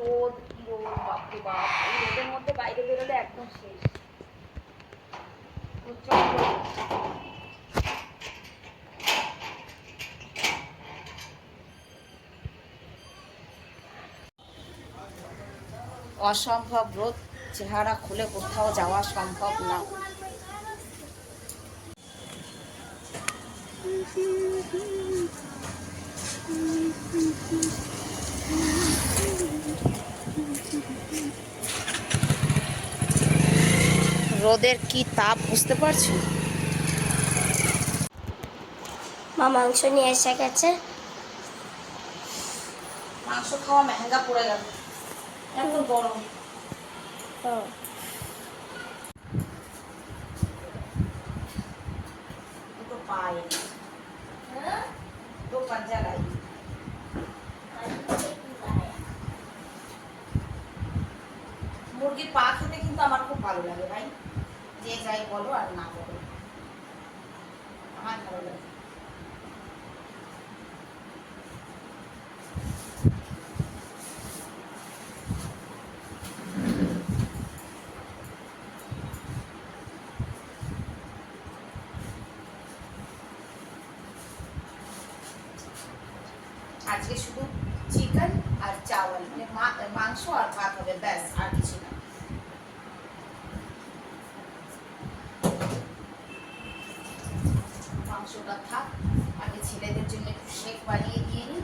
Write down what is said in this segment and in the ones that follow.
রোদ, কি রোদ, বাপরে বাপ! এই রোদের মধ্যে বাইরে বেরোলে একদম শেষ। প্রচন্ড রোদ। অসম্ভব রোদ, চেহারা খুলে কোথাও যাওয়া সম্ভব না। রোদের কি তাপ বুঝতে পারছো? মা মাংস নিয়ে এসে গেছে। মাংস খাওয়া মেহেঙ্গা পড়ে গেল, এত গরম। দুটো পায়ে দু পাঞ্জা লাই। মুরগির পা খেতে কিন্তু আমার খুব ভালো লাগে ভাই, যে যাই বলো আর না বলো, আমার ভালো লাগে। আজকে শুধু চিকেন আর চাওয়াল, মানে মাংস আর ভাত হবে, ব্যাস, আর কিছু না। মাংসটা থাক, আগে ছেলেদের জন্য একটু শেক বানিয়ে দিয়ে নিই,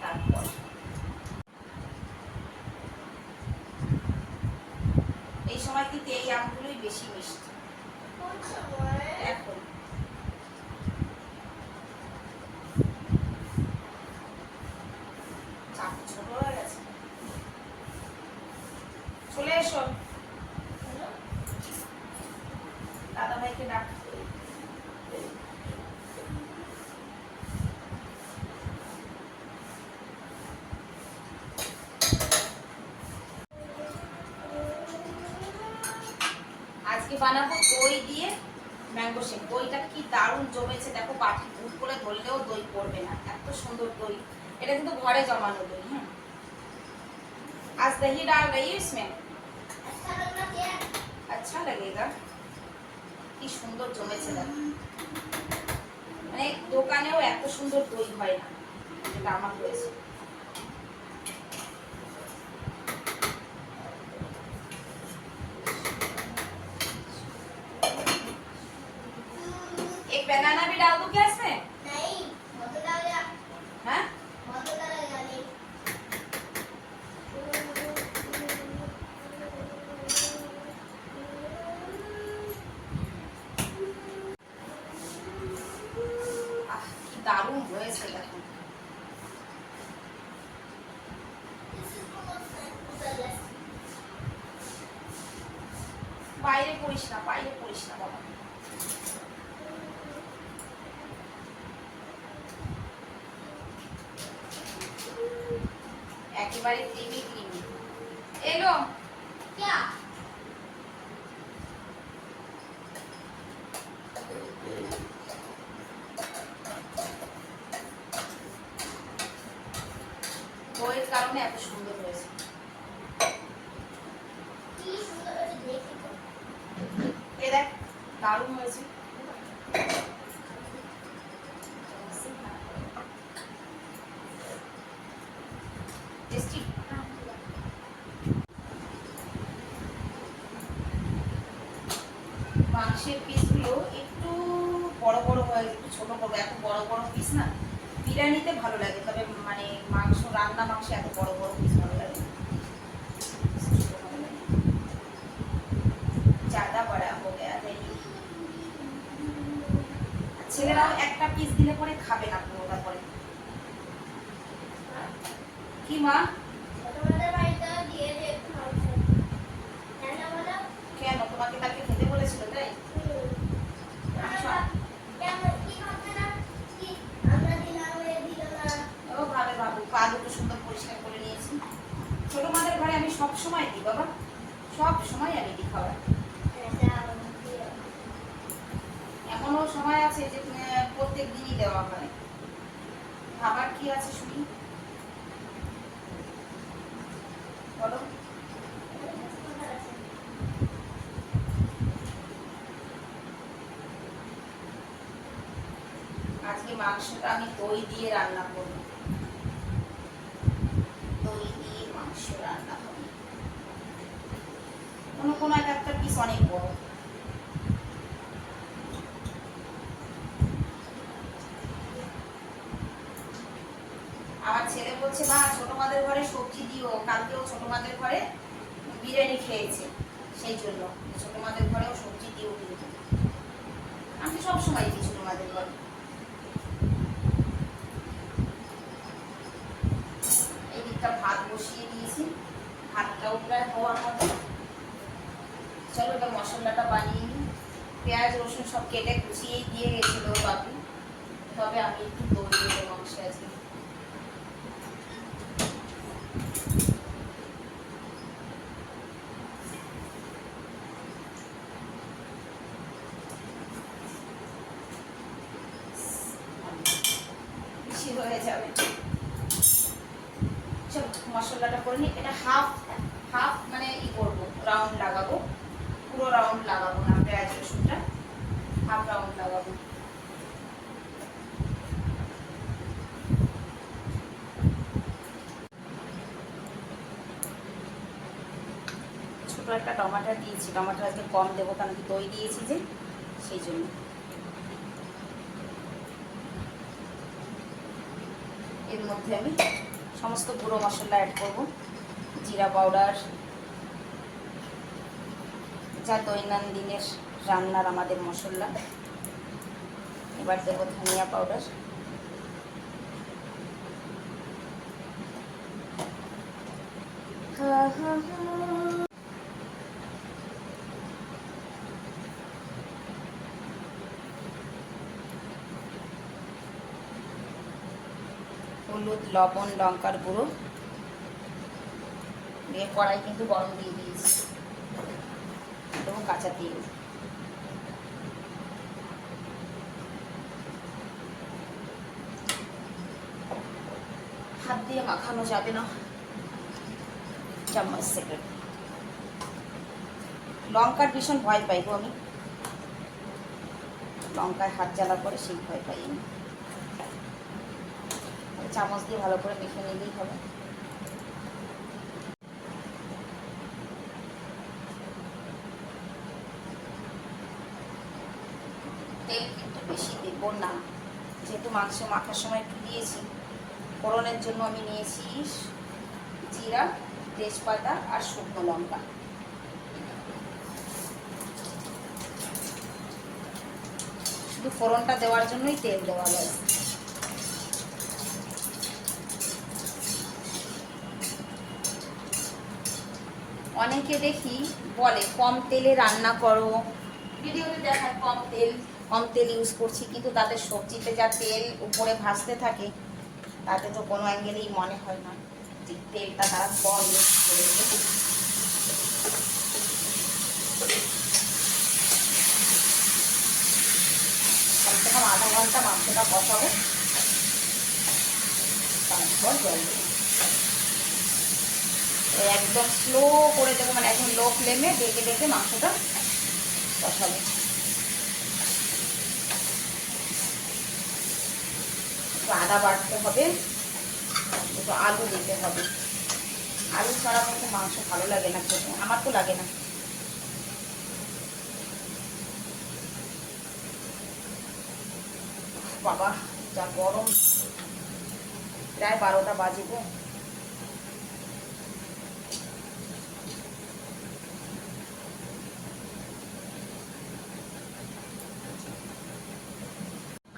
তারপর। এই সময় কিন্তু এই আমগুলোই বেশি মিষ্টি। এখন ছোট হয়ে গেছে। চলে এসো, দাদা ভাইকে ডাক। আজকে বানাবো দই দিয়ে ম্যাঙ্গো শেক। দইটা কি দারুণ জমেছে দেখো, বাটি ভুল করে ধরলেও দই পড়বে না, এত সুন্দর দই। এটা কিন্তু ঘরে জমানো দই। হ্যাঁ, आज दही डाल रही है इसमें, अच्छा लगेगा। কি সুন্দর জমেছে দেখো, মানে দোকানেও এত সুন্দর দই হয় না যেটা আমার হয়েছে। एक बनाना भी डाल दूं क्या इसमें? नहीं, मत डालिए। हाँ, मत डालिए। কি দারুণ হয়েছে দেখো। বাইরে পড়িস না, বাইরে পড়িস না বাবা। একেবারে ক্রিমি ক্রিমি এলো। क्या? দইয়ের কারণে এত সুন্দর হয়েছে। কি সুন্দর হয়েছে দেখি তো। এই দেখ, দারুণ হয়েছে। টেস্টি। মাংসের পিসগুলো একটু বড় বড় হয়, একটু ছোট করবো, এত বড় বড় পিস না বিরিয়ানিতে ভালো লাগে, তবে মানে মাংস, রান্না মাংস এত বড় বড় পিস ভালো লাগে। ज्यादा बड़ा हो गया नहीं। ছেলেরাও একটা পিস দিলে পরে খাবে না পুরোটা পরে। কি মা? তোমাদের বাড়িতে দিয়ে দে মাংস। কেন বলো? কেন তোমাকে কালকে খেতে বলেছিল তাই? ও ভাবে বাবু, পা দুটো সুন্দর পরিষ্কার করে নিয়েছি। ছোট মাদের ঘরে আমি সব সময় দিই বাবা, সব সময় আমি দিই খাবার। এমনও সময় আছে যে প্রত্যেক দিনই দেওয়া হয়। খাবার কি আছে শুনি? মাংসটা আমি দই দিয়ে রান্না করব, দই দিয়ে মাংস রান্না হবে। কোনো কোনো একটা পিস অনেক বড়। আমার ছেলে বলছে মা ছোট মাদের ঘরে সবজি দিও, কালকেও ছোট মাদের ঘরে বিরিয়ানি খেয়েছে, সেই জন্য ছোট মাদের ঘরেও সবজি দিও কিন্তু। আমি সবসময় দিই ছোট মাদের ঘরে। এই দিকটা ভাত বসিয়ে দিয়েছি, ভাতটাও প্রায় হওয়ার মতো। চলো এবার মশলাটা বানিয়ে নিই। পেঁয়াজ রসুন সব কেটে গুছিয়েই দিয়ে গেছিল বাপি, তবে আমি একটু দই দেবো মাংসে আজকে। বেশি হয়ে যাবে। চল মশলাটা করে নিই। এটা হাফ হাফ মানে ই করবো, রাউন্ড লাগাবো, পুরো রাউন্ড লাগাবো না, পেঁয়াজ রসুনটা হাফ রাউন্ড লাগাবো। ছোট একটা টমাটো দিয়েছি, টমাটো আজকে কম দেবো কারণ কি দই দিয়েছি যে, সেই জন্য। এর মধ্যে আমি সমস্ত গুঁড়ো মশলা অ্যাড করব, জিরা পাউডার, যা দৈনন্দিনের রান্নার আমাদের মশলা। এবার দেবো ধনিয়া পাউডার, হলুদ, লবণ, লঙ্কার গুঁড়ো দিয়ে কড়াই কিন্তু গরম দিয়ে দিয়েছি এবং কাঁচা তেল। হাত দিয়ে মাখানো যাবে না, চামচ সেকেন্ড। লঙ্কার ভীষণ ভয় পাই গো আমি, লঙ্কায় হাত জ্বালা করে সেই ভয় পাই আমি। চামচ দিয়ে ভালো করে মেখে নিলেই হবে। তেল কিন্তু বেশি দেব না, যেহেতু মাংস মাখার সময় একটু দিয়েছি। ফোড়নের জন্য আমি নিয়েছি জিরা, তেজপাতা আর শুকনো লঙ্কা। শুধু ফোড়নটা দেওয়ার জন্যই তেল দেওয়া যায়। অনেকে দেখি বলে কম তেলে রান্না করো, ভিডিওতে দেখায় কম তেল ইউজ করছি, কিন্তু তাদের সবজিতে যা তেল উপরে ভাসতে থাকে তাতে তো কোনো অ্যাঙ্গেলেই মনে হয় না যে তেলটা তারা কম ইউজ করেছে। কমসে কম আধা ঘন্টা মাংসটা কষাবো, তারপর জল দেবো। একদম স্লো করে দেবো, মানে একদম লো ফ্লেমে ডেকে ডেকে মাংসটা কষাবো। একটু আদা বাড়তে হবে, একটু আলু দিতে হবে। আলু ছাড়া কিন্তু মাংস ভালো লাগে না খেতে, আমার তো লাগে না। বাবা যা গরম, প্রায় 12টা বাজিব।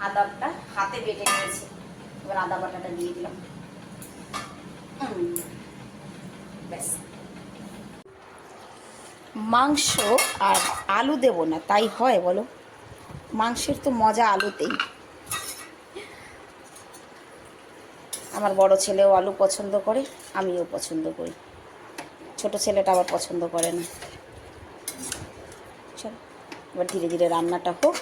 আদাটা হাতে বেটে নিয়েছি, এবার আদা বাটাটা দিয়ে দিলাম। ব্যাস, মাংস আর আলু দেব না তাই হয় বলো? মাংসের তো মজা আলুতেই। আমার বড় ছেলেও আলু পছন্দ করে, আমিও পছন্দ করি, ছোট ছেলেটা আবার পছন্দ করে না। চল এবার ধীরে ধীরে রান্নাটা হোক।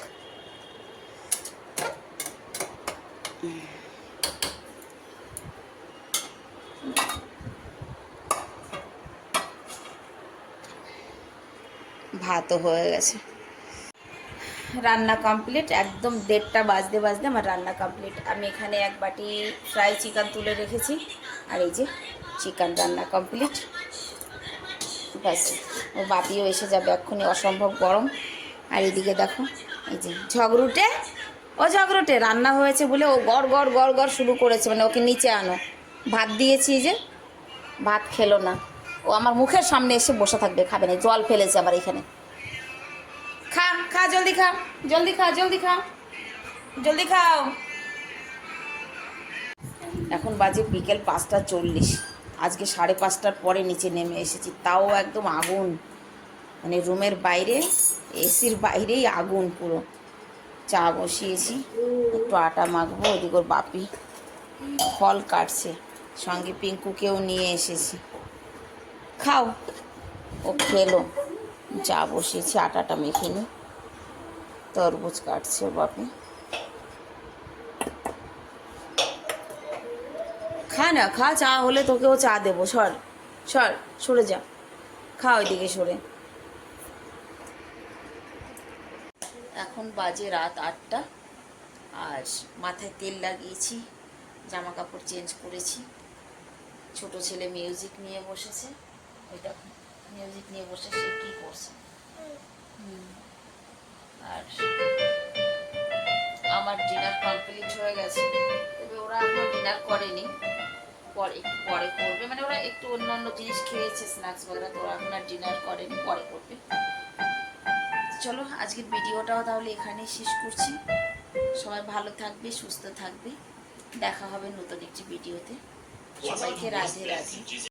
ভাতও হয়ে গেছে। রান্না কমপ্লিট, একদম 1:30 বাজতে বাজতে আমার রান্না কমপ্লিট। আমি এখানে এক বাটি ফ্রাই চিকেন তুলে রেখেছি, আর এই যে চিকেন রান্না কমপ্লিট। ব্যাস, ও বাপিও এসে যাবে এক্ষুনি, অসম্ভব গরম। আর এদিকে দেখো, এই যে ঝগড়ুটে, ও ঝগড়ুটে রান্না হয়েছে বলে ও গড় গড় গড় গড় শুরু করেছে, মানে ওকে নিচে আনো। ভাত দিয়েছি যে, ভাত খেলো না, ও আমার মুখের সামনে এসে বসে থাকবে, খাবে না। জল ফেলেছে আবার এখানে। খা খা, জলদি খা, জলদি খা, জলদি খা, জলদি খাও। এখন বাজে বিকেল 5:40। আজকে 5:30টার পরে নিচে নেমে এসেছি, তাও একদম আগুন, মানে রুমের বাইরে এসির বাইরেই আগুন পুরো। চা বসিয়েছি, একটু আটা মাখবো। ওদিকে ওর বাপি ফল কাটছে, সঙ্গে পিঙ্কুকেও নিয়ে এসেছি। খাও, ও খেলো। চা বসিয়েছি, আটাটা মেখে নি। তরমুজ কাটছে ওর বাপি। খা না, খা, চা হলে তোকেও চা দেবো। সর সর, সরে যা, খা ওইদিকে সরে। এখন বাজে রাত 8টা, আর মাথায় তেল লাগিয়েছি, জামা কাপড় চেঞ্জ করেছি। ছোট ছেলে মিউজিক নিয়ে বসেছে, ওই দেখো মিউজিক নিয়ে বসে সে কী করছে। আর আমার ডিনার কমপ্লিট হয়ে গেছে, তবে ওরা এখনো ডিনার করেনি, একটু পরে করবে। মানে ওরা একটু অন্য অন্য জিনিস খেয়েছে, স্ন্যাক্স বগেরা, তো ওরা এখন আর ডিনার করেনি, পরে করবে। চলো আজকের ভিডিওটাও তাহলে এখানেই শেষ করছি। সবাই ভালো থাকবে, সুস্থ থাকবে, দেখা হবে নতুন একটি ভিডিওতে। সবাইকে রাধে রাধে।